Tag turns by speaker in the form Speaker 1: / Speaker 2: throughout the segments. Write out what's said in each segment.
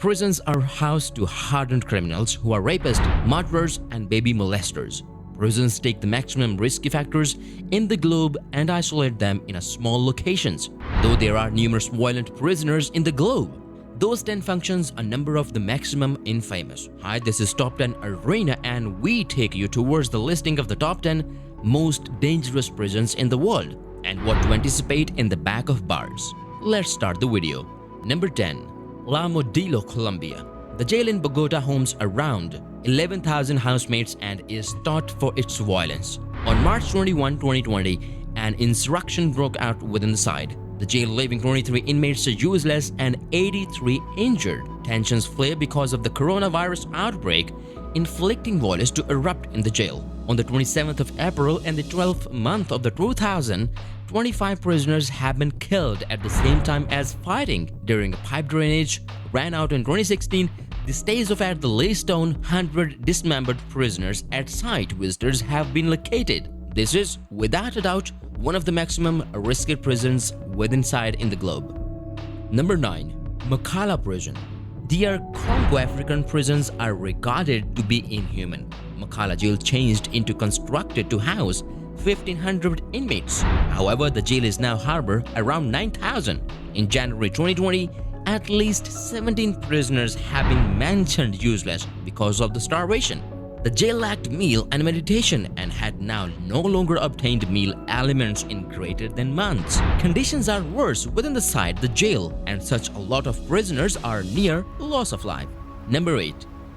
Speaker 1: Prisons are housed to hardened criminals who are rapists, murderers, and baby molesters. Prisons take the maximum risky factors in the globe and isolate them in a small locations. Though there are numerous violent prisoners in the globe, those 10 functions a number of the maximum infamous. Hi, this is Top 10 Arena and we take you towards the listing of the top 10 most dangerous prisons in the world and what to anticipate in the back of bars. Let's start the video. Number 10. La Modelo, Colombia. The jail in Bogota homes around 11,000 housemates and is thought for its violence. On March 21, 2020, an insurrection broke out within the site. The jail, leaving 23 inmates useless and 83 injured. Tensions flare because of the coronavirus outbreak, inflicting violence to erupt in the jail. On the 27th of April and the 12th month of the 25 prisoners have been killed at the same time as fighting during a pipe drainage ran out in 2016. The stays of at the least 100 dismembered prisoners at site visitors have been located. This is, without a doubt, one of the maximum risky prisons inside in the globe. Number 9. Makala Prison. Their Congo African prisons are regarded to be inhuman. Makala jail changed into constructed to house 1,500 inmates. However, the jail is now harbor around 9,000. In January 2020, at least 17 prisoners have been mentioned useless because of the starvation. The jail lacked meal and meditation and had now no longer obtained meal aliments in greater than months. Conditions are worse within the site, the jail, and such a lot of prisoners are near loss of life. Number 8.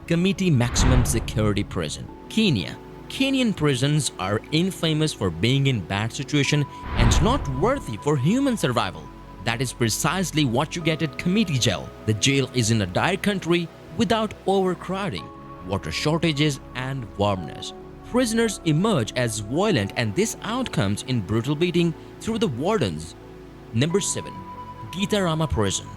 Speaker 1: Kamiti Maximum Security Prison, Kenya. Kenyan prisons are infamous for being in bad situation and not worthy for human survival. That is precisely what you get at Kamiti Jail. The jail is in a dire country without overcrowding, water shortages, and warmness. Prisoners emerge as violent and this outcomes in brutal beating through the wardens. Number 7. Gitarama Prison,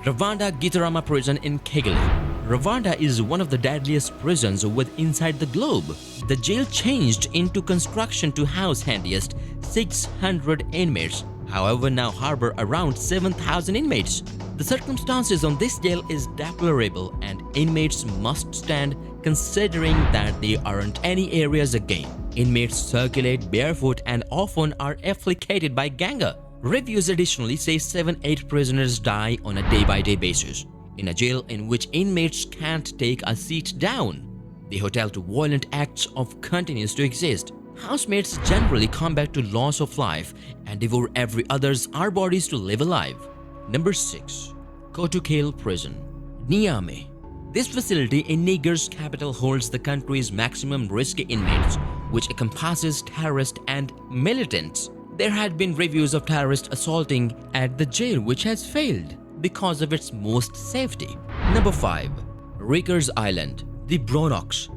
Speaker 1: Rwanda. Gitarama Prison in Kigali, Rwanda is one of the deadliest prisons inside the globe. The jail changed into construction to house handiest 600 inmates. However, now harbor around 7,000 inmates. The circumstances on this jail is deplorable and inmates must stand considering that they aren't any areas again. Inmates circulate barefoot and often are afflicted by ganga. Reviews additionally say 7-8 prisoners die on a day-by-day basis. In a jail in which inmates can't take a seat down, the hotel to violent acts of continues to exist. Housemates generally come back to loss of life and devour every other's our bodies to live alive. Number 6. Kotukale Prison, Niamey. This facility in Niger's capital holds the country's maximum risky inmates, which encompasses terrorists and militants. There had been reviews of terrorist assaulting at the jail which has failed because of its most safety. Number 5. Rikers Island, the Bronx,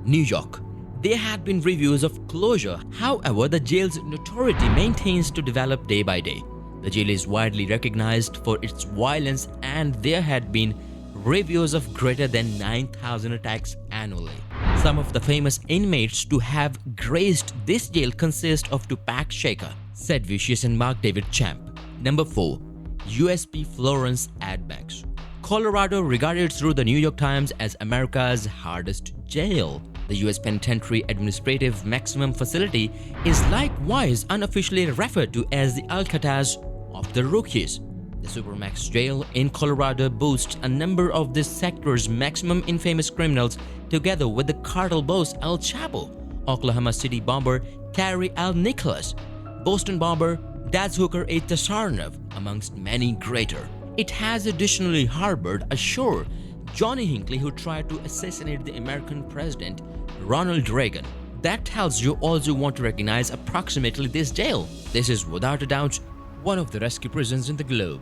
Speaker 1: New York. There had been reviews of closure, however, the jail's notoriety maintains to develop day by day. The jail is widely recognized for its violence and there had been reviews of greater than 9,000 attacks annually. Some of the famous inmates to have graced this jail consist of Tupac Shakur, Sid Vicious and Mark David Champ. Number 4. USP Florence Ad Banks, Colorado, regarded through the New York Times as America's hardest jail. The U.S. Penitentiary Administrative Maximum Facility is likewise unofficially referred to as the Alcatraz of the Rockies. The Supermax jail in Colorado boasts a number of this sector's maximum infamous criminals together with the cartel boss El Chapo, Oklahoma City bomber Terry L. Nicholas, Boston bomber Daz Hooker A. Tasarnov, amongst many greater. It has additionally harbored ashore Johnny Hinckley, who tried to assassinate the American president Ronald Reagan. That tells you all you want to recognize approximately this jail. This is without a doubt one of the rescue prisons in the globe.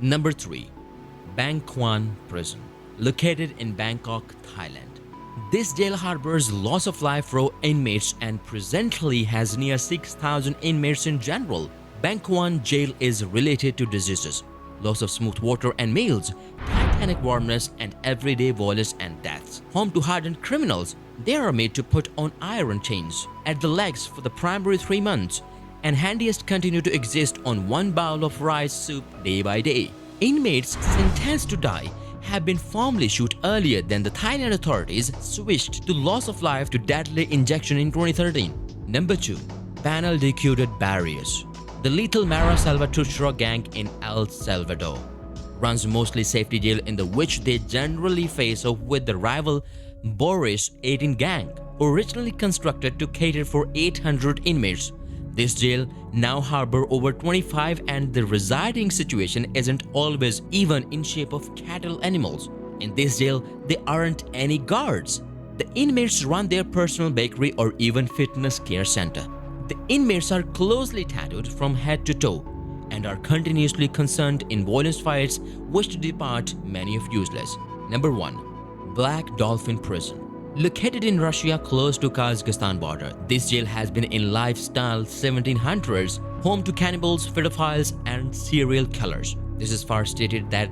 Speaker 1: Number 3. Bang Kwan Prison, located in Bangkok, Thailand. This jail harbors loss of life row inmates and presently has near 6,000 inmates in general. Bang Kwan jail is related to diseases, loss of smooth water and meals, titanic warmness, and everyday violence and deaths. Home to hardened criminals, they are made to put on iron chains at the legs for the primary 3 months, and handiest continue to exist on one bowl of rice soup day by day. Inmates sentenced to die have been formally shot earlier than the Thailand authorities switched to loss of life to deadly injection in 2013. Number 2. Panel decoded barriers. The lethal Mara Salvatrucha gang in El Salvador runs mostly safety jail in the which they generally face off with the rival Boris 18 gang, originally constructed to cater for 800 inmates. This jail now harbor over 25 and the residing situation isn't always even in shape of cattle animals. In this jail, there aren't any guards. The inmates run their personal bakery or even fitness care center. The inmates are closely tattooed from head to toe and are continuously concerned in violent fights which to depart many of useless. Number 1. Black Dolphin Prison. Located in Russia close to Kazakhstan border, this jail has been in lifestyle 1700s, home to cannibals, pedophiles and serial killers. This is far stated that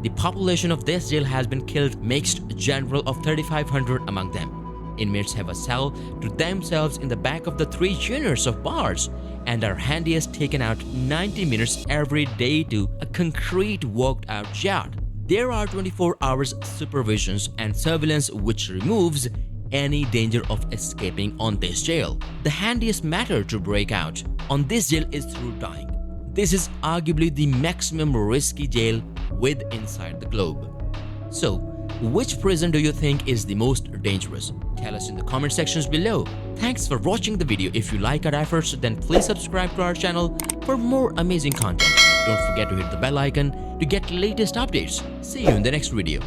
Speaker 1: the population of this jail has been killed mixed general of 3,500 among them. Inmates have a cell to themselves in the back of the 3 units of bars and are handiest taken out 90 minutes every day to a concrete walked out yard. There are 24 hours supervisions and surveillance which removes any danger of escaping on this jail. The handiest matter to break out on this jail is through dying. This is arguably the maximum risky jail with inside the globe. So, which prison do you think is the most dangerous? Tell us in the comment sections below. Thanks for watching the video. If you like our efforts, then please subscribe to our channel for more amazing content. Don't forget to hit the bell icon to get latest updates. See you in the next video.